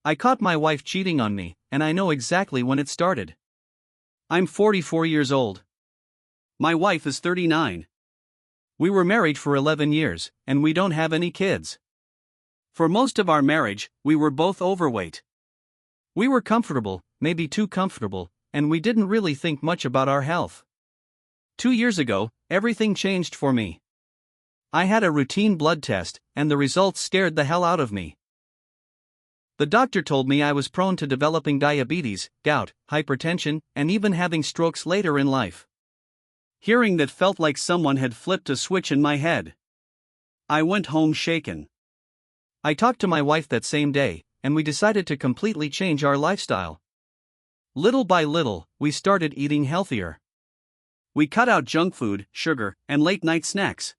I caught my wife cheating on me, and I know exactly when it started. I'm 44 years old. My wife is 39. We were married for 11 years, and we don't have any kids. For most of our marriage, we were both overweight. We were comfortable, maybe too comfortable, and we didn't really think much about our health. 2 years ago, everything changed for me. I had a routine blood test, and the results scared the hell out of me. The doctor told me I was prone to developing diabetes, gout, hypertension, and even having strokes later in life. Hearing that felt like someone had flipped a switch in my head. I went home shaken. I talked to my wife that same day, and we decided to completely change our lifestyle. Little by little, we started eating healthier. We cut out junk food, sugar, and late-night snacks.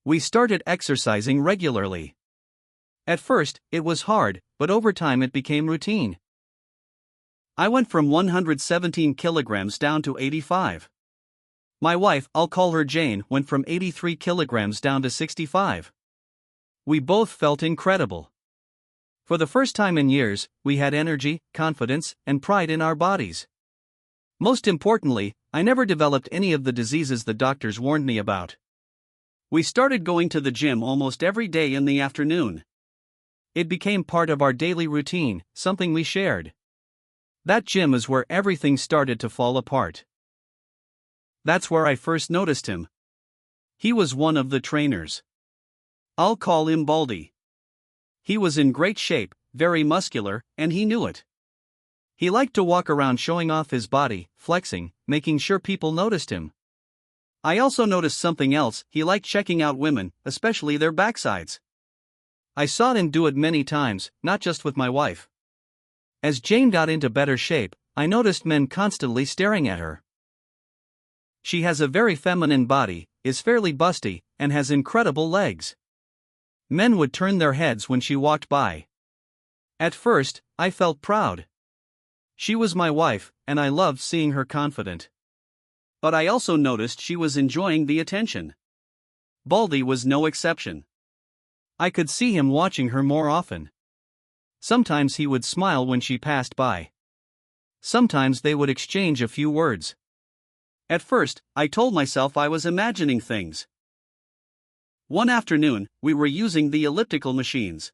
We started exercising regularly. At first, it was hard, but over time it became routine. I went from 117 kilograms down to 85. My wife, I'll call her Jane, went from 83 kilograms down to 65. We both felt incredible. For the first time in years, we had energy, confidence, and pride in our bodies. Most importantly, I never developed any of the diseases the doctors warned me about. We started going to the gym almost every day in the afternoon. It became part of our daily routine, something we shared. That gym is where everything started to fall apart. That's where I first noticed him. He was one of the trainers. I'll call him Baldy. He was in great shape, very muscular, and he knew it. He liked to walk around showing off his body, flexing, making sure people noticed him. I also noticed something else: he liked checking out women, especially their backsides. I saw him do it many times, not just with my wife. As Jane got into better shape, I noticed men constantly staring at her. She has a very feminine body, is fairly busty, and has incredible legs. Men would turn their heads when she walked by. At first, I felt proud. She was my wife, and I loved seeing her confident. But I also noticed she was enjoying the attention. Baldy was no exception. I could see him watching her more often. Sometimes he would smile when she passed by. Sometimes they would exchange a few words. At first, I told myself I was imagining things. One afternoon, we were using the elliptical machines.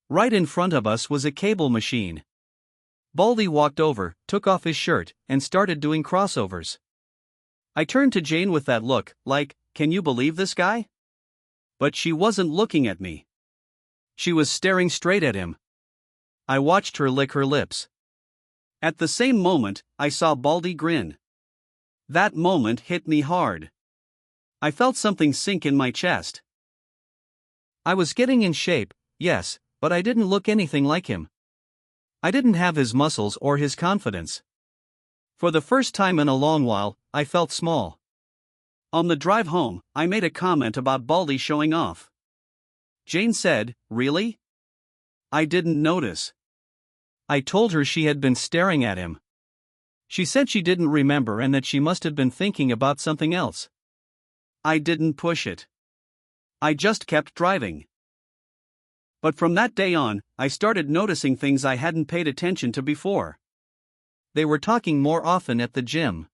Right in front of us was a cable machine. Baldy walked over, took off his shirt, and started doing crossovers. I turned to Jane with that look, like, "Can you believe this guy?" But she wasn't looking at me. She was staring straight at him. I watched her lick her lips. At the same moment, I saw Baldy grin. That moment hit me hard. I felt something sink in my chest. I was getting in shape, yes, but I didn't look anything like him. I didn't have his muscles or his confidence. For the first time in a long while, I felt small. On the drive home, I made a comment about Baldy showing off. Jane said, "Really?" I didn't notice. I told her she had been staring at him. She said she didn't remember and that she must have been thinking about something else. I didn't push it. I just kept driving. But from that day on, I started noticing things I hadn't paid attention to before. They were talking more often at the gym.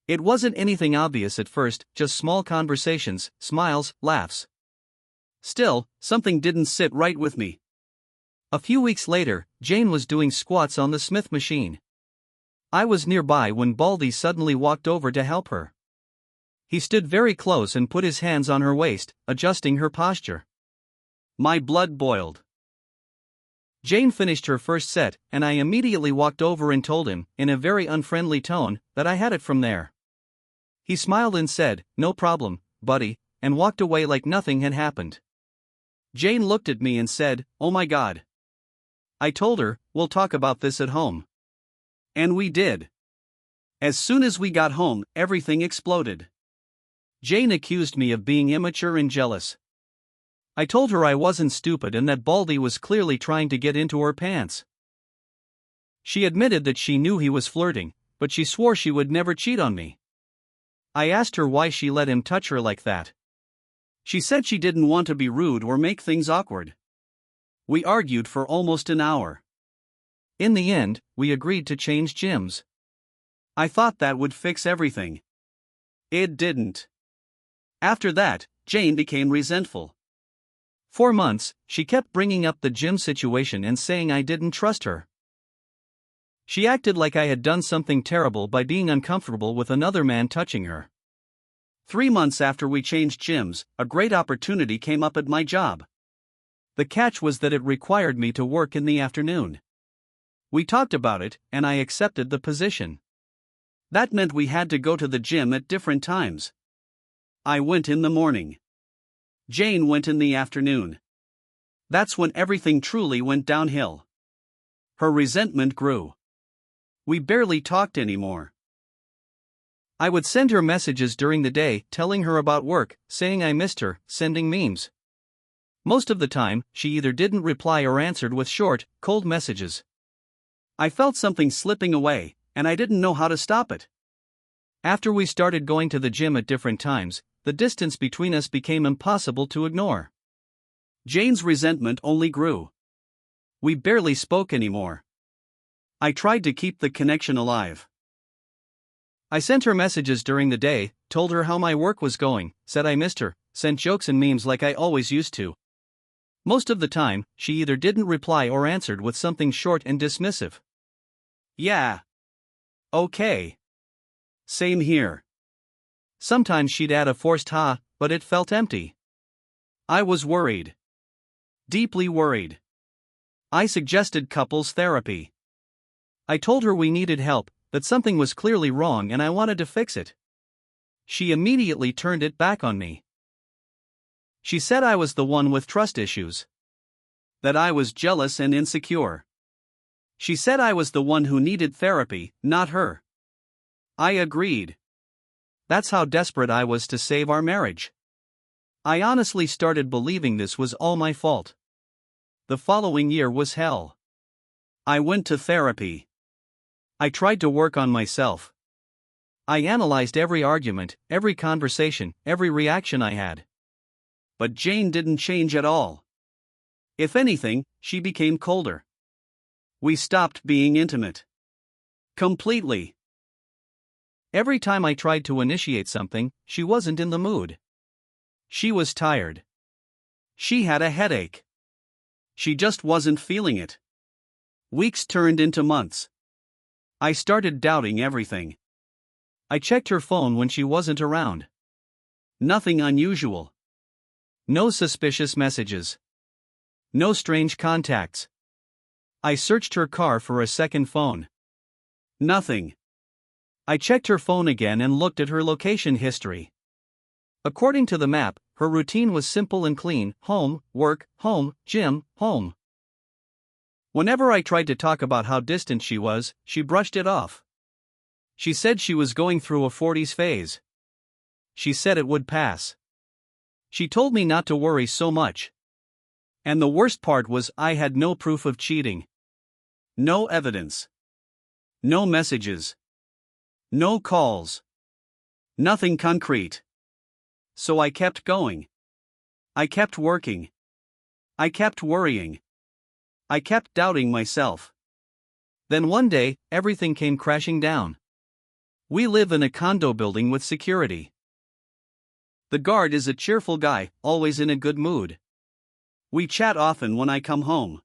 It wasn't anything obvious at first, just small conversations, smiles, laughs. Still, something didn't sit right with me. A few weeks later, Jane was doing squats on the Smith machine. I was nearby when Baldy suddenly walked over to help her. He stood very close and put his hands on her waist, adjusting her posture. My blood boiled. Jane finished her first set, and I immediately walked over and told him, in a very unfriendly tone, that I had it from there. He smiled and said, "No problem, buddy," and walked away like nothing had happened. Jane looked at me and said, "Oh my God." I told her, "We'll talk about this at home." And we did. As soon as we got home, everything exploded. Jane accused me of being immature and jealous. I told her I wasn't stupid and that Baldy was clearly trying to get into her pants. She admitted that she knew he was flirting, but she swore she would never cheat on me. I asked her why she let him touch her like that. She said she didn't want to be rude or make things awkward. We argued for almost an hour. In the end, we agreed to change gyms. I thought that would fix everything. It didn't. After that, Jane became resentful. For months, she kept bringing up the gym situation and saying I didn't trust her. She acted like I had done something terrible by being uncomfortable with another man touching her. 3 months after we changed gyms, a great opportunity came up at my job. The catch was that it required me to work in the afternoon. We talked about it, and I accepted the position. That meant we had to go to the gym at different times. I went in the morning. Jane went in the afternoon. That's when everything truly went downhill. Her resentment grew. We barely talked anymore. I would send her messages during the day, telling her about work, saying I missed her, sending memes. Most of the time, she either didn't reply or answered with short, cold messages. I felt something slipping away, and I didn't know how to stop it. After we started going to the gym at different times, the distance between us became impossible to ignore. Jane's resentment only grew. We barely spoke anymore. I tried to keep the connection alive. I sent her messages during the day, told her how my work was going, said I missed her, sent jokes and memes like I always used to. Most of the time, she either didn't reply or answered with something short and dismissive. Yeah. Okay. Same here. Sometimes she'd add a forced ha, but it felt empty. I was worried. Deeply worried. I suggested couples therapy. I told her we needed help, that something was clearly wrong and I wanted to fix it. She immediately turned it back on me. She said I was the one with trust issues. That I was jealous and insecure. She said I was the one who needed therapy, not her. I agreed. That's how desperate I was to save our marriage. I honestly started believing this was all my fault. The following year was hell. I went to therapy. I tried to work on myself. I analyzed every argument, every conversation, every reaction I had. But Jane didn't change at all. If anything, she became colder. We stopped being intimate. Completely. Every time I tried to initiate something, she wasn't in the mood. She was tired. She had a headache. She just wasn't feeling it. Weeks turned into months. I started doubting everything. I checked her phone when she wasn't around. Nothing unusual. No suspicious messages. No strange contacts. I searched her car for a second phone. Nothing. I checked her phone again and looked at her location history. According to the map, her routine was simple and clean: home, work, home, gym, home. Whenever I tried to talk about how distant she was, she brushed it off. She said she was going through a 40s phase. She said it would pass. She told me not to worry so much. And the worst part was I had no proof of cheating. No evidence. No messages. No calls. Nothing concrete. So I kept going. I kept working. I kept worrying. I kept doubting myself. Then one day, everything came crashing down. We live in a condo building with security. The guard is a cheerful guy, always in a good mood. We chat often when I come home.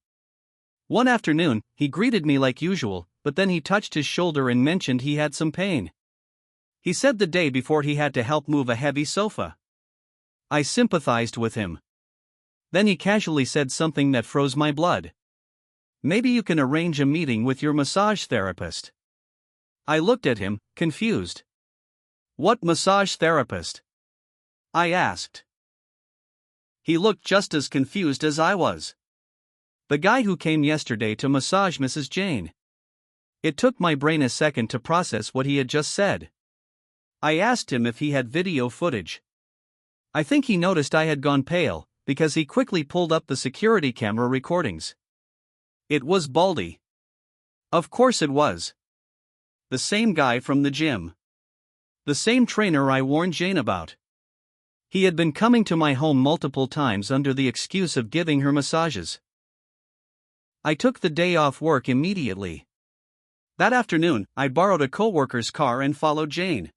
One afternoon, he greeted me like usual, but then he touched his shoulder and mentioned he had some pain. He said the day before he had to help move a heavy sofa. I sympathized with him. Then he casually said something that froze my blood. Maybe you can arrange a meeting with your massage therapist. I looked at him, confused. What massage therapist? I asked. He looked just as confused as I was. The guy who came yesterday to massage Mrs. Jane. It took my brain a second to process what he had just said. I asked him if he had video footage. I think he noticed I had gone pale, because he quickly pulled up the security camera recordings. It was Baldy. Of course it was. The same guy from the gym. The same trainer I warned Jane about. He had been coming to my home multiple times under the excuse of giving her massages. I took the day off work immediately. That afternoon, I borrowed a coworker's car and followed Jane.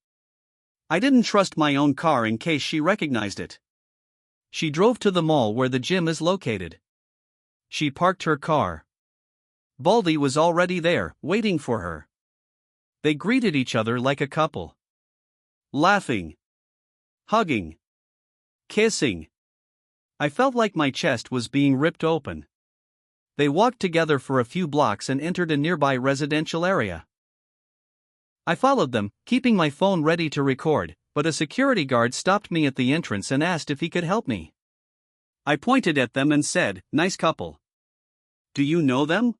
I didn't trust my own car in case she recognized it. She drove to the mall where the gym is located. She parked her car. Baldy was already there, waiting for her. They greeted each other like a couple. Laughing. Hugging. Kissing. I felt like my chest was being ripped open. They walked together for a few blocks and entered a nearby residential area. I followed them, keeping my phone ready to record, but a security guard stopped me at the entrance and asked if he could help me. I pointed at them and said, "Nice couple. Do you know them?"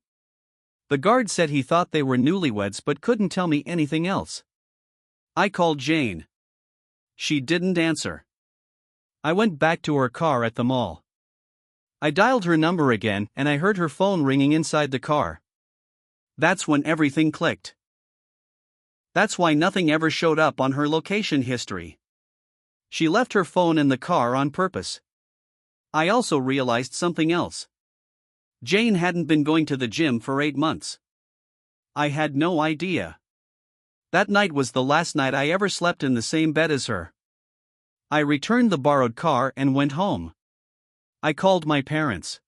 The guard said he thought they were newlyweds but couldn't tell me anything else. I called Jane. She didn't answer. I went back to her car at the mall. I dialed her number again and I heard her phone ringing inside the car. That's when everything clicked. That's why nothing ever showed up on her location history. She left her phone in the car on purpose. I also realized something else. Jane hadn't been going to the gym for 8 months. I had no idea. That night was the last night I ever slept in the same bed as her. I returned the borrowed car and went home. I called my parents.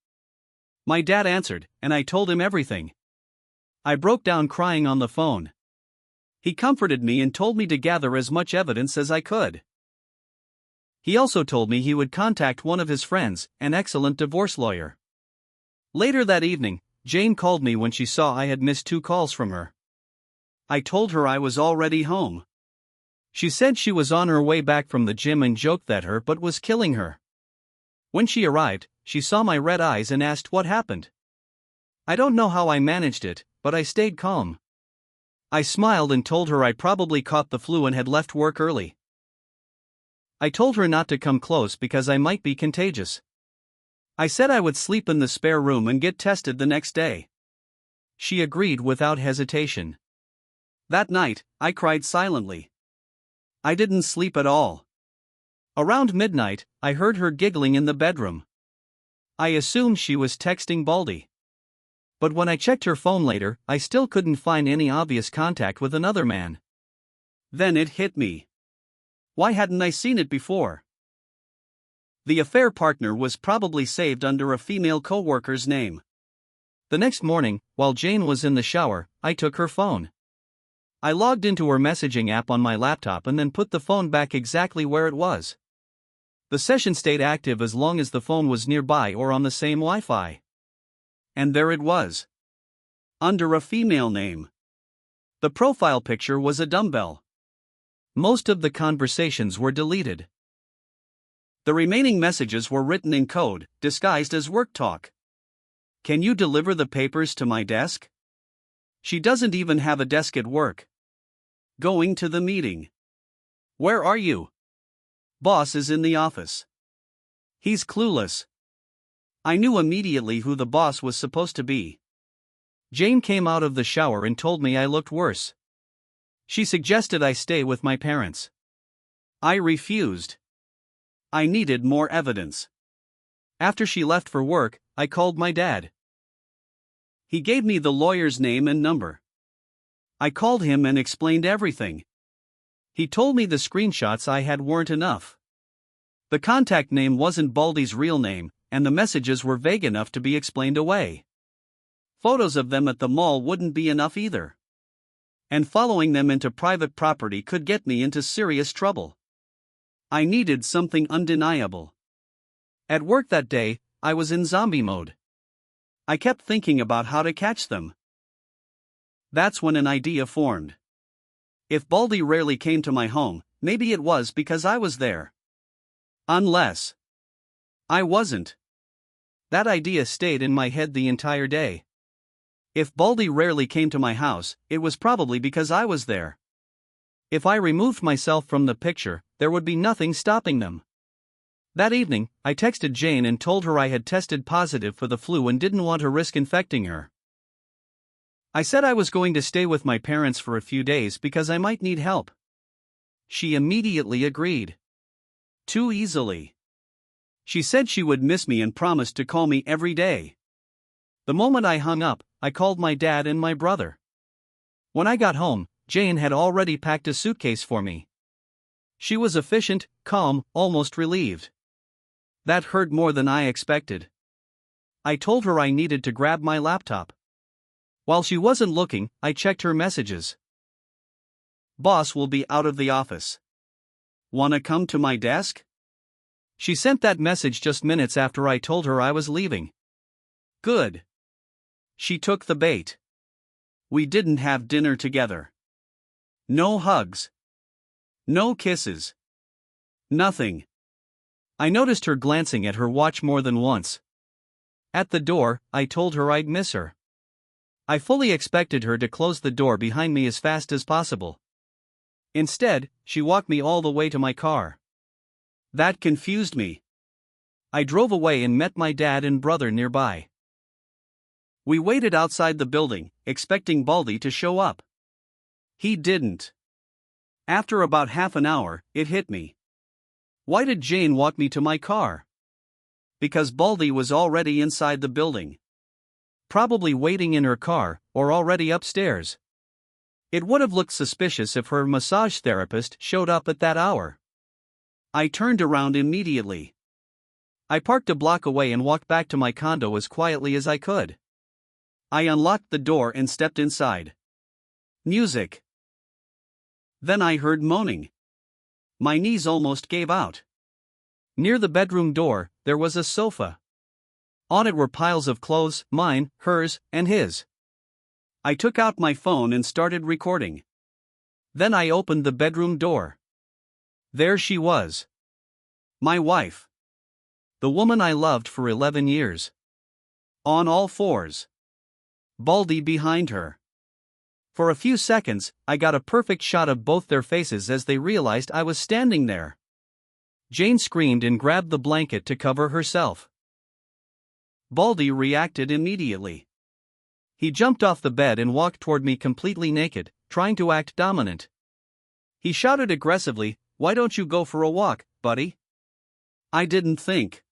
My dad answered, and I told him everything. I broke down crying on the phone. He comforted me and told me to gather as much evidence as I could. He also told me he would contact one of his friends, an excellent divorce lawyer. Later that evening, Jane called me when she saw I had missed 2 calls from her. I told her I was already home. She said she was on her way back from the gym and joked at her but was killing her. When she arrived, she saw my red eyes and asked what happened. I don't know how I managed it, but I stayed calm. I smiled and told her I probably caught the flu and had left work early. I told her not to come close because I might be contagious. I said I would sleep in the spare room and get tested the next day. She agreed without hesitation. That night, I cried silently. I didn't sleep at all. Around midnight, I heard her giggling in the bedroom. I assumed she was texting Baldy. But when I checked her phone later, I still couldn't find any obvious contact with another man. Then it hit me. Why hadn't I seen it before? The affair partner was probably saved under a female co-worker's name. The next morning, while Jane was in the shower, I took her phone. I logged into her messaging app on my laptop and then put the phone back exactly where it was. The session stayed active as long as the phone was nearby or on the same Wi-Fi. And there it was. Under a female name. The profile picture was a dumbbell. Most of the conversations were deleted. The remaining messages were written in code, disguised as work talk. Can you deliver the papers to my desk? She doesn't even have a desk at work. Going to the meeting. Where are you? Boss is in the office. He's clueless. I knew immediately who the boss was supposed to be. Jane came out of the shower and told me I looked worse. She suggested I stay with my parents. I refused. I needed more evidence. After she left for work, I called my dad. He gave me the lawyer's name and number. I called him and explained everything. He told me the screenshots I had weren't enough. The contact name wasn't Baldy's real name, and the messages were vague enough to be explained away. Photos of them at the mall wouldn't be enough either. And following them into private property could get me into serious trouble. I needed something undeniable. At work that day, I was in zombie mode. I kept thinking about how to catch them. That's when an idea formed. If Baldy rarely came to my home, maybe it was because I was there. Unless I wasn't. That idea stayed in my head the entire day. If Baldy rarely came to my house, it was probably because I was there. If I removed myself from the picture, there would be nothing stopping them. That evening, I texted Jane and told her I had tested positive for the flu and didn't want to risk infecting her. I said I was going to stay with my parents for a few days because I might need help. She immediately agreed. Too easily. She said she would miss me and promised to call me every day. The moment I hung up, I called my dad and my brother. When I got home, Jane had already packed a suitcase for me. She was efficient, calm, almost relieved. That hurt more than I expected. I told her I needed to grab my laptop. While she wasn't looking, I checked her messages. Boss will be out of the office. Wanna come to my desk? She sent that message just minutes after I told her I was leaving. Good. She took the bait. We didn't have dinner together. No hugs. No kisses. Nothing. I noticed her glancing at her watch more than once. At the door, I told her I'd miss her. I fully expected her to close the door behind me as fast as possible. Instead, she walked me all the way to my car. That confused me. I drove away and met my dad and brother nearby. We waited outside the building, expecting Baldy to show up. He didn't. After about half an hour, it hit me. Why did Jane walk me to my car? Because Baldy was already inside the building. Probably waiting in her car, or already upstairs. It would have looked suspicious if her massage therapist showed up at that hour. I turned around immediately. I parked a block away and walked back to my condo as quietly as I could. I unlocked the door and stepped inside. Music. Then I heard moaning. My knees almost gave out. Near the bedroom door, there was a sofa. On it were piles of clothes, mine, hers, and his. I took out my phone and started recording. Then I opened the bedroom door. There she was. My wife. The woman I loved for 11 years. On all fours. Baldy behind her. For a few seconds, I got a perfect shot of both their faces as they realized I was standing there. Jane screamed and grabbed the blanket to cover herself. Baldy reacted immediately. He jumped off the bed and walked toward me completely naked, trying to act dominant. He shouted aggressively, "Why don't you go for a walk, buddy?" I didn't think.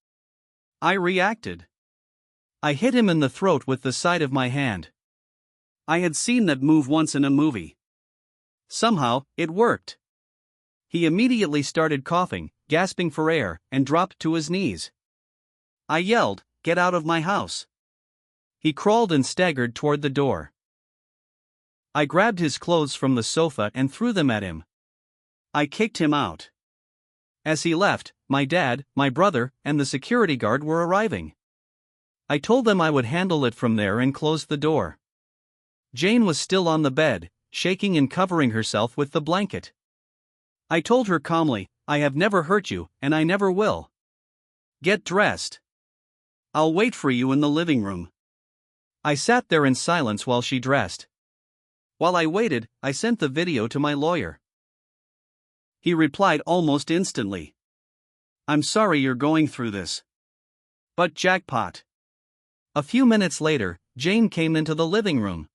I reacted. I hit him in the throat with the side of my hand. I had seen that move once in a movie. Somehow, it worked. He immediately started coughing, gasping for air, and dropped to his knees. I yelled, "Get out of my house!" He crawled and staggered toward the door. I grabbed his clothes from the sofa and threw them at him. I kicked him out. As he left, my dad, my brother, and the security guard were arriving. I told them I would handle it from there and closed the door. Jane was still on the bed, shaking and covering herself with the blanket. I told her calmly, "I have never hurt you, and I never will. Get dressed. I'll wait for you in the living room." I sat there in silence while she dressed. While I waited, I sent the video to my lawyer. He replied almost instantly. "I'm sorry you're going through this. But jackpot." A few minutes later, Jane came into the living room.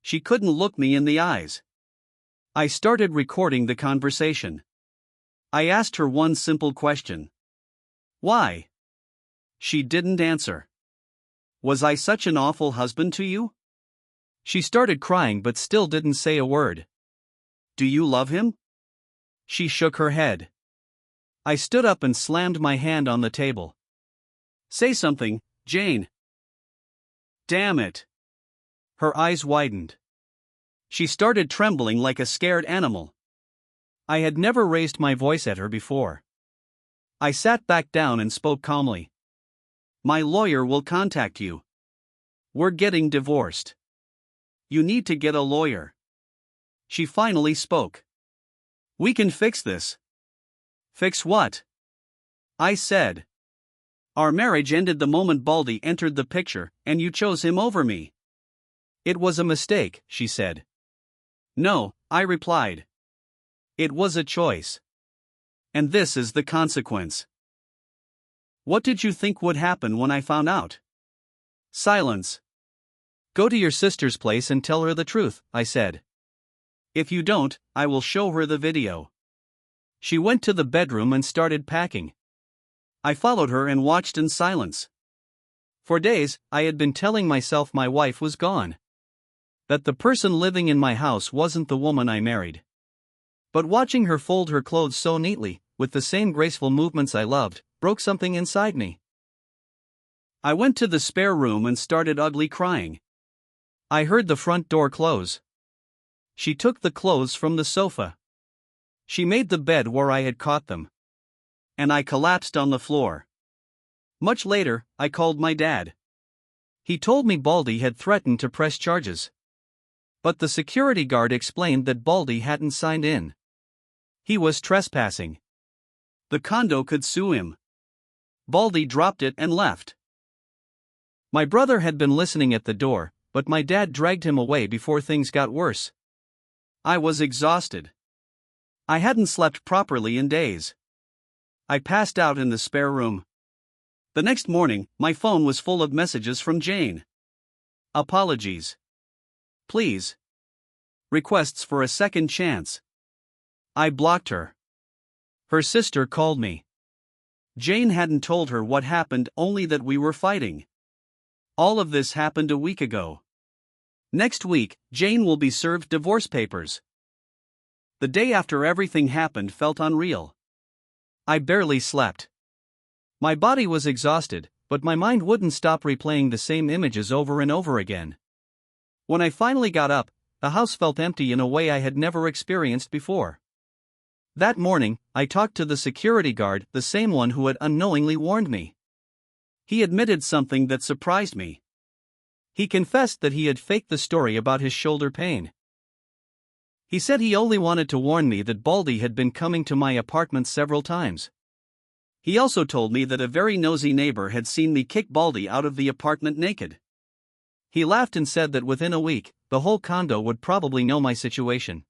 She couldn't look me in the eyes. I started recording the conversation. I asked her one simple question. Why? She didn't answer. Was I such an awful husband to you? She started crying but still didn't say a word. Do you love him? She shook her head. I stood up and slammed my hand on the table. Say something, Jane. Damn it. Her eyes widened. She started trembling like a scared animal. I had never raised my voice at her before. I sat back down and spoke calmly. My lawyer will contact you. We're getting divorced. You need to get a lawyer. She finally spoke. We can fix this. Fix what? I said. Our marriage ended the moment Baldy entered the picture, and you chose him over me. It was a mistake, she said. No, I replied. It was a choice. And this is the consequence. What did you think would happen when I found out? Silence. Go to your sister's place and tell her the truth, I said. If you don't, I will show her the video. She went to the bedroom and started packing. I followed her and watched in silence. For days, I had been telling myself my wife was gone. That the person living in my house wasn't the woman I married. But watching her fold her clothes so neatly, with the same graceful movements I loved, broke something inside me. I went to the spare room and started ugly crying. I heard the front door close. She took the clothes from the sofa. She made the bed where I had caught them. And I collapsed on the floor. Much later, I called my dad. He told me Baldy had threatened to press charges. But the security guard explained that Baldy hadn't signed in. He was trespassing. The condo could sue him. Baldy dropped it and left. My brother had been listening at the door, but my dad dragged him away before things got worse. I was exhausted. I hadn't slept properly in days. I passed out in the spare room. The next morning, my phone was full of messages from Jane. Apologies. Please. Requests for a second chance. I blocked her. Her sister called me. Jane hadn't told her what happened, only that we were fighting. All of this happened a week ago. Next week, Jane will be served divorce papers. The day after everything happened felt unreal. I barely slept. My body was exhausted, but my mind wouldn't stop replaying the same images over and over again. When I finally got up, the house felt empty in a way I had never experienced before. That morning, I talked to the security guard, the same one who had unknowingly warned me. He admitted something that surprised me. He confessed that he had faked the story about his shoulder pain. He said he only wanted to warn me that Baldy had been coming to my apartment several times. He also told me that a very nosy neighbor had seen me kick Baldy out of the apartment naked. He laughed and said that within a week, the whole condo would probably know my situation.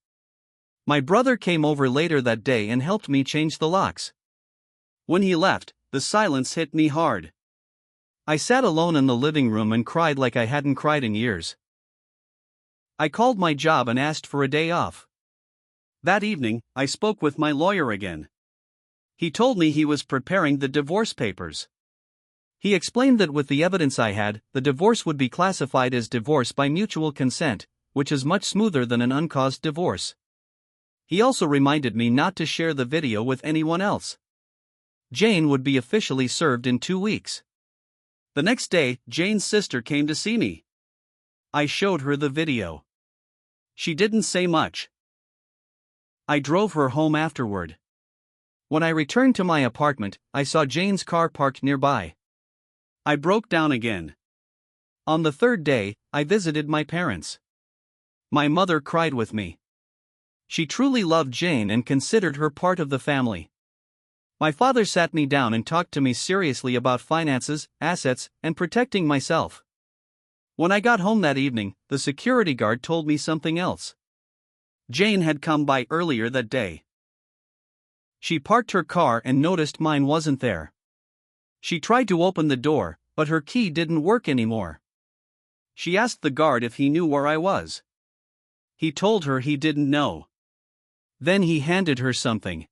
My brother came over later that day and helped me change the locks. When he left, the silence hit me hard. I sat alone in the living room and cried like I hadn't cried in years. I called my job and asked for a day off. That evening, I spoke with my lawyer again. He told me he was preparing the divorce papers. He explained that with the evidence I had, the divorce would be classified as divorce by mutual consent, which is much smoother than an uncaused divorce. He also reminded me not to share the video with anyone else. Jane would be officially served in 2 weeks. The next day, Jane's sister came to see me. I showed her the video. She didn't say much. I drove her home afterward. When I returned to my apartment, I saw Jane's car parked nearby. I broke down again. On the third day, I visited my parents. My mother cried with me. She truly loved Jane and considered her part of the family. My father sat me down and talked to me seriously about finances, assets, and protecting myself. When I got home that evening, the security guard told me something else. Jane had come by earlier that day. She parked her car and noticed mine wasn't there. She tried to open the door, but her key didn't work anymore. She asked the guard if he knew where I was. He told her he didn't know. Then he handed her something.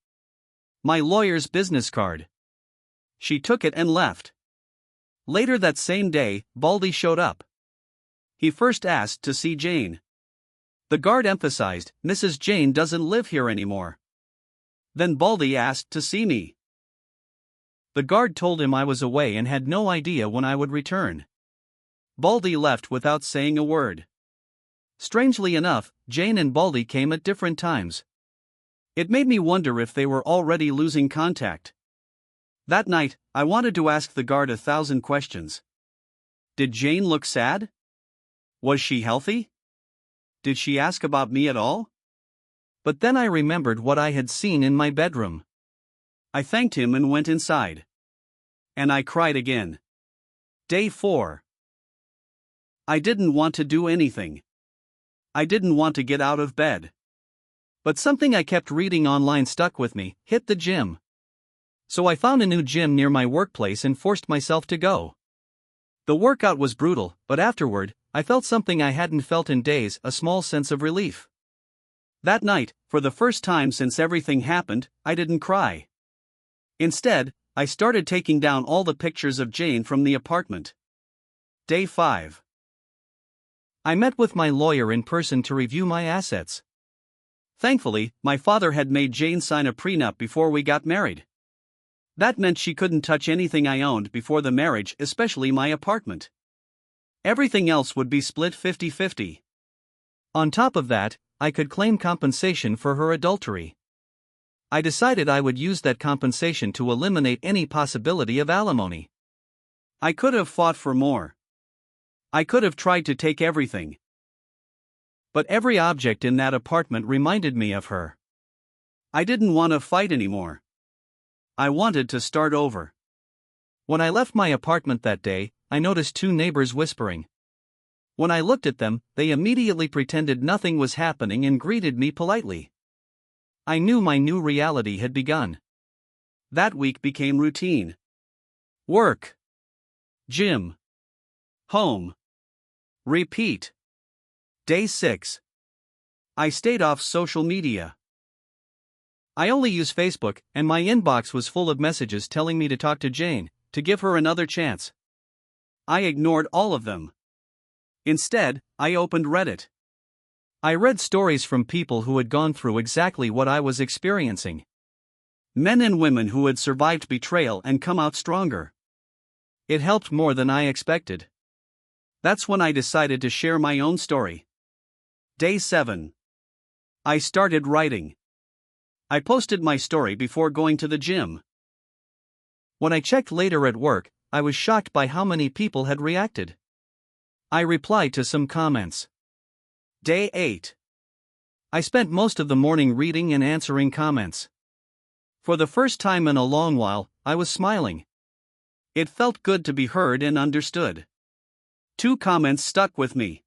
My lawyer's business card. She took it and left. Later that same day, Baldy showed up. He first asked to see Jane. The guard emphasized, "Mrs. Jane doesn't live here anymore." Then Baldy asked to see me. The guard told him I was away and had no idea when I would return. Baldy left without saying a word. Strangely enough, Jane and Baldy came at different times. It made me wonder if they were already losing contact. That night, I wanted to ask the guard 1,000 questions. Did Jane look sad? Was she healthy? Did she ask about me at all? But then I remembered what I had seen in my bedroom. I thanked him and went inside. And I cried again. Day 4. I didn't want to do anything. I didn't want to get out of bed. But something I kept reading online stuck with me: hit the gym. So I found a new gym near my workplace and forced myself to go. The workout was brutal, but afterward, I felt something I hadn't felt in days: a small sense of relief. That night, for the first time since everything happened, I didn't cry. Instead, I started taking down all the pictures of Jane from the apartment. Day 5. I met with my lawyer in person to review my assets. Thankfully, my father had made Jane sign a prenup before we got married. That meant she couldn't touch anything I owned before the marriage, especially my apartment. Everything else would be split 50-50. On top of that, I could claim compensation for her adultery. I decided I would use that compensation to eliminate any possibility of alimony. I could have fought for more. I could have tried to take everything. But every object in that apartment reminded me of her. I didn't want to fight anymore. I wanted to start over. When I left my apartment that day, I noticed two neighbors whispering. When I looked at them, they immediately pretended nothing was happening and greeted me politely. I knew my new reality had begun. That week became routine. Work. Gym. Home. Repeat. Day 6. I stayed off social media. I only use Facebook, and my inbox was full of messages telling me to talk to Jane, to give her another chance. I ignored all of them. Instead, I opened Reddit. I read stories from people who had gone through exactly what I was experiencing. Men and women who had survived betrayal and come out stronger. It helped more than I expected. That's when I decided to share my own story. Day 7. I started writing. I posted my story before going to the gym. When I checked later at work, I was shocked by how many people had reacted. I replied to some comments. Day 8. I spent most of the morning reading and answering comments. For the first time in a long while, I was smiling. It felt good to be heard and understood. 2 comments stuck with me.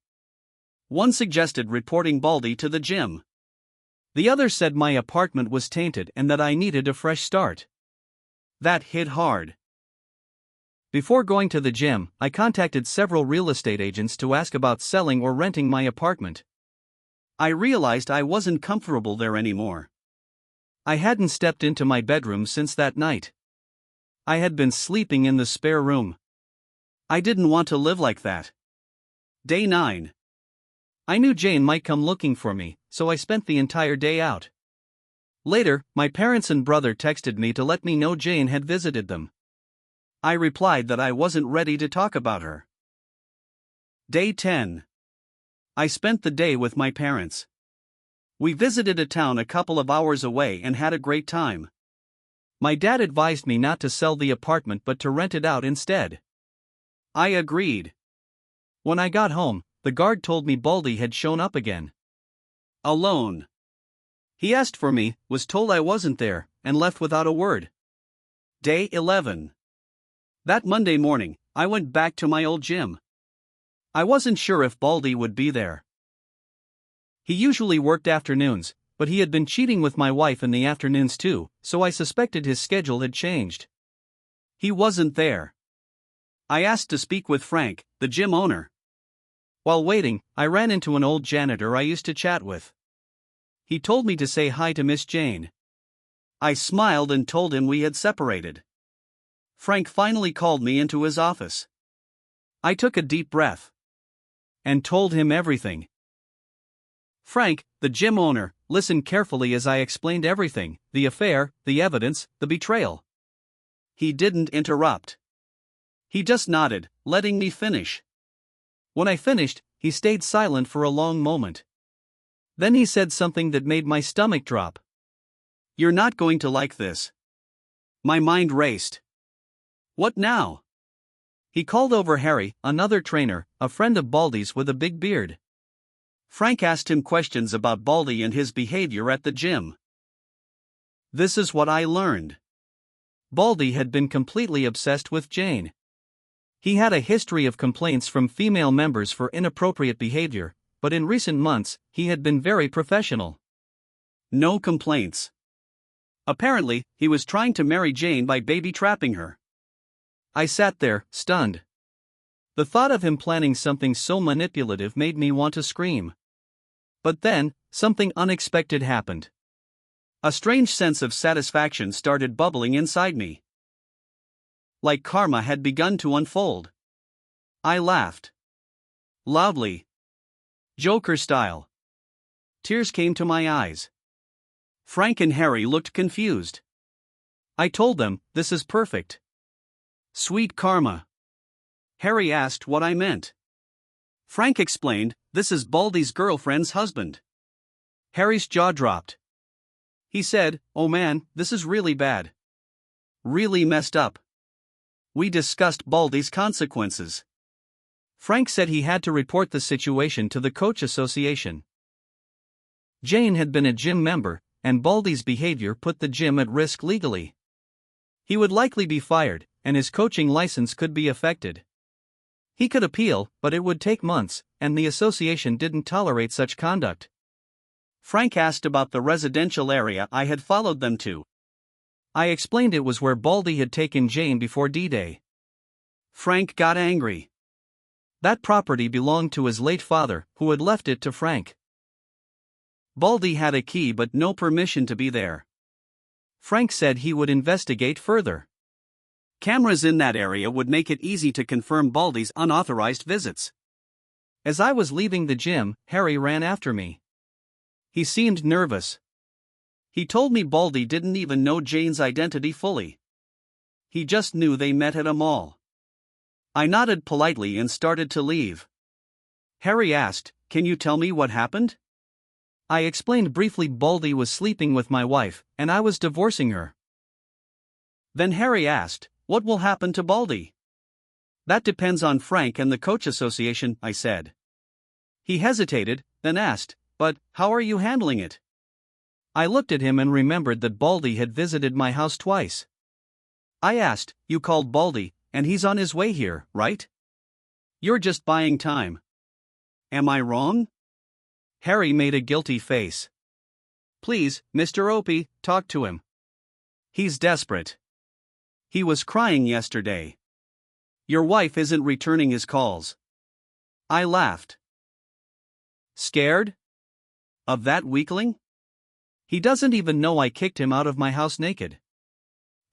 One suggested reporting Baldy to the gym. The other said my apartment was tainted and that I needed a fresh start. That hit hard. Before going to the gym, I contacted several real estate agents to ask about selling or renting my apartment. I realized I wasn't comfortable there anymore. I hadn't stepped into my bedroom since that night. I had been sleeping in the spare room. I didn't want to live like that. Day 9. I knew Jane might come looking for me, so I spent the entire day out. Later, my parents and brother texted me to let me know Jane had visited them. I replied that I wasn't ready to talk about her. Day 10. I spent the day with my parents. We visited a town a couple of hours away and had a great time. My dad advised me not to sell the apartment but to rent it out instead. I agreed. When I got home, the guard told me Baldy had shown up again. Alone. He asked for me, was told I wasn't there, and left without a word. Day 11. That Monday morning, I went back to my old gym. I wasn't sure if Baldy would be there. He usually worked afternoons, but he had been cheating with my wife in the afternoons too, so I suspected his schedule had changed. He wasn't there. I asked to speak with Frank, the gym owner. While waiting, I ran into an old janitor I used to chat with. He told me to say hi to Miss Jane. I smiled and told him we had separated. Frank finally called me into his office. I took a deep breath and told him everything. Frank, the gym owner, listened carefully as I explained everything, the affair, the evidence, the betrayal. He didn't interrupt. He just nodded, letting me finish. When I finished, he stayed silent for a long moment. Then he said something that made my stomach drop. "You're not going to like this." My mind raced. What now? He called over Harry, another trainer, a friend of Baldy's with a big beard. Frank asked him questions about Baldy and his behavior at the gym. This is what I learned. Baldy had been completely obsessed with Jane. He had a history of complaints from female members for inappropriate behavior, but in recent months, he had been very professional. No complaints. Apparently, he was trying to marry Jane by baby-trapping her. I sat there, stunned. The thought of him planning something so manipulative made me want to scream. But then, something unexpected happened. A strange sense of satisfaction started bubbling inside me. Like karma had begun to unfold. I laughed. Loudly. Joker style. Tears came to my eyes. Frank and Harry looked confused. I told them, this is perfect. Sweet karma. Harry asked what I meant. Frank explained, this is Baldy's girlfriend's husband. Harry's jaw dropped. He said, oh man, this is really bad. Really messed up. We discussed Baldy's consequences. Frank said he had to report the situation to the coach association. Jane had been a gym member, and Baldy's behavior put the gym at risk legally. He would likely be fired, and his coaching license could be affected. He could appeal, but it would take months, and the association didn't tolerate such conduct. Frank asked about the residential area I had followed them to. I explained it was where Baldy had taken Jane before D-Day. Frank got angry. That property belonged to his late father, who had left it to Frank. Baldy had a key but no permission to be there. Frank said he would investigate further. Cameras in that area would make it easy to confirm Baldy's unauthorized visits. As I was leaving the gym, Harry ran after me. He seemed nervous. He told me Baldy didn't even know Jane's identity fully. He just knew they met at a mall. I nodded politely and started to leave. Harry asked, can you tell me what happened? I explained briefly Baldy was sleeping with my wife, and I was divorcing her. Then Harry asked, what will happen to Baldy? That depends on Frank and the coach association, I said. He hesitated, then asked, but how are you handling it? I looked at him and remembered that Baldy had visited my house twice. I asked, you called Baldy, and he's on his way here, right? You're just buying time. Am I wrong? Harry made a guilty face. Please, Mr. Opie, talk to him. He's desperate. He was crying yesterday. Your wife isn't returning his calls. I laughed. Scared? Of that weakling? He doesn't even know I kicked him out of my house naked.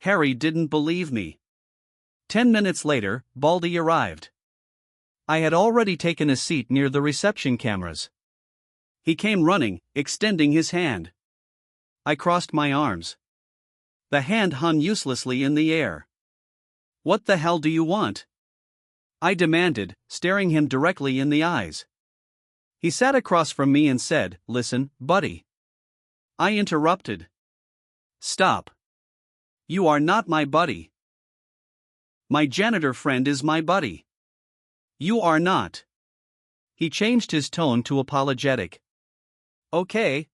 Harry didn't believe me. 10 minutes later, Baldy arrived. I had already taken a seat near the reception cameras. He came running, extending his hand. I crossed my arms. The hand hung uselessly in the air. What the hell do you want? I demanded, staring him directly in the eyes. He sat across from me and said, listen, buddy. I interrupted. Stop. You are not my buddy. My janitor friend is my buddy. You are not. He changed his tone to apologetic. Okay.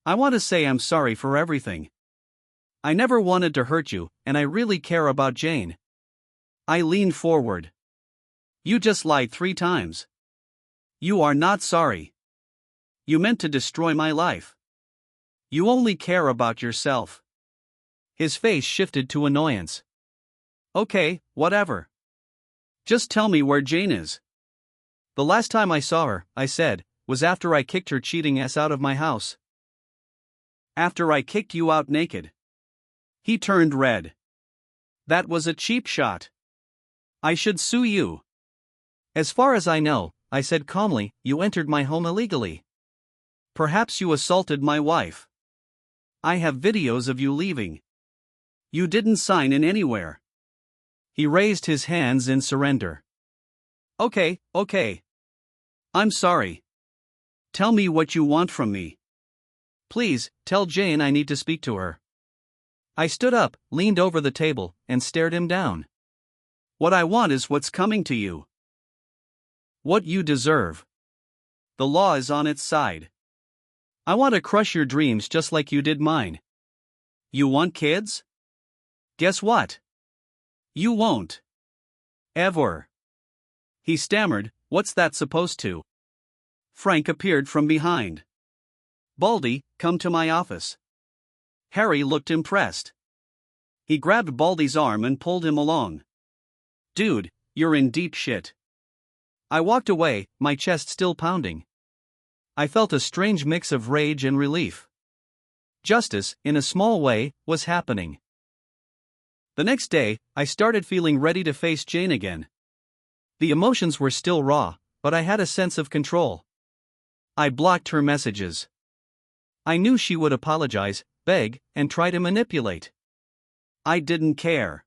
I want to say I'm sorry for everything. I never wanted to hurt you, and I really care about Jane. I leaned forward. You just lied 3 times. You are not sorry. You meant to destroy my life. You only care about yourself. His face shifted to annoyance. Okay, whatever. Just tell me where Jane is. The last time I saw her, I said, was after I kicked her cheating ass out of my house. After I kicked you out naked. He turned red. That was a cheap shot. I should sue you. As far as I know, I said calmly, you entered my home illegally. Perhaps you assaulted my wife. I have videos of you leaving. You didn't sign in anywhere. He raised his hands in surrender. Okay. I'm sorry. Tell me what you want from me. Please, tell Jane I need to speak to her. I stood up, leaned over the table, and stared him down. What I want is what's coming to you. What you deserve. The law is on its side. I want to crush your dreams just like you did mine. You want kids? Guess what? You won't. Ever. He stammered, what's that supposed to? Frank appeared from behind. Baldy, come to my office. Harry looked impressed. He grabbed Baldy's arm and pulled him along. Dude, you're in deep shit. I walked away, my chest still pounding. I felt a strange mix of rage and relief. Justice, in a small way, was happening. The next day, I started feeling ready to face Jane again. The emotions were still raw, but I had a sense of control. I blocked her messages. I knew she would apologize, beg, and try to manipulate. I didn't care.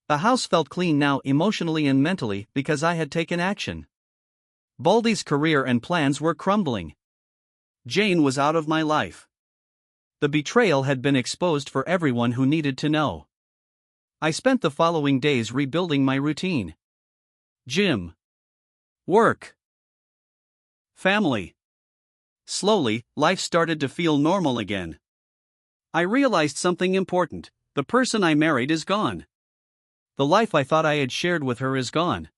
The house felt clean now emotionally and mentally because I had taken action. Baldy's career and plans were crumbling. Jane was out of my life. The betrayal had been exposed for everyone who needed to know. I spent the following days rebuilding my routine. Gym. Work. Family. Slowly, life started to feel normal again. I realized something important: the person I married is gone. The life I thought I had shared with her is gone.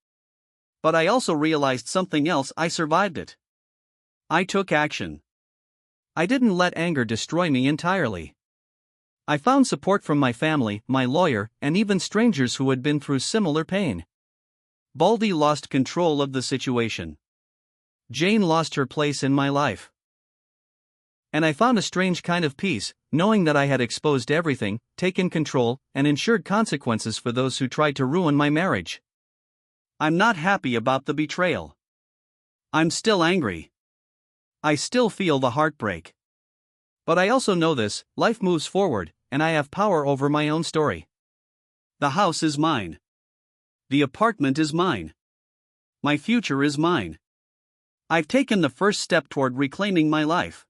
But I also realized something else: I survived it. I took action. I didn't let anger destroy me entirely. I found support from my family, my lawyer, and even strangers who had been through similar pain. Baldy lost control of the situation. Jane lost her place in my life. And I found a strange kind of peace, knowing that I had exposed everything, taken control, and ensured consequences for those who tried to ruin my marriage. I'm not happy about the betrayal. I'm still angry. I still feel the heartbreak. But I also know this: life moves forward, and I have power over my own story. The house is mine. The apartment is mine. My future is mine. I've taken the first step toward reclaiming my life.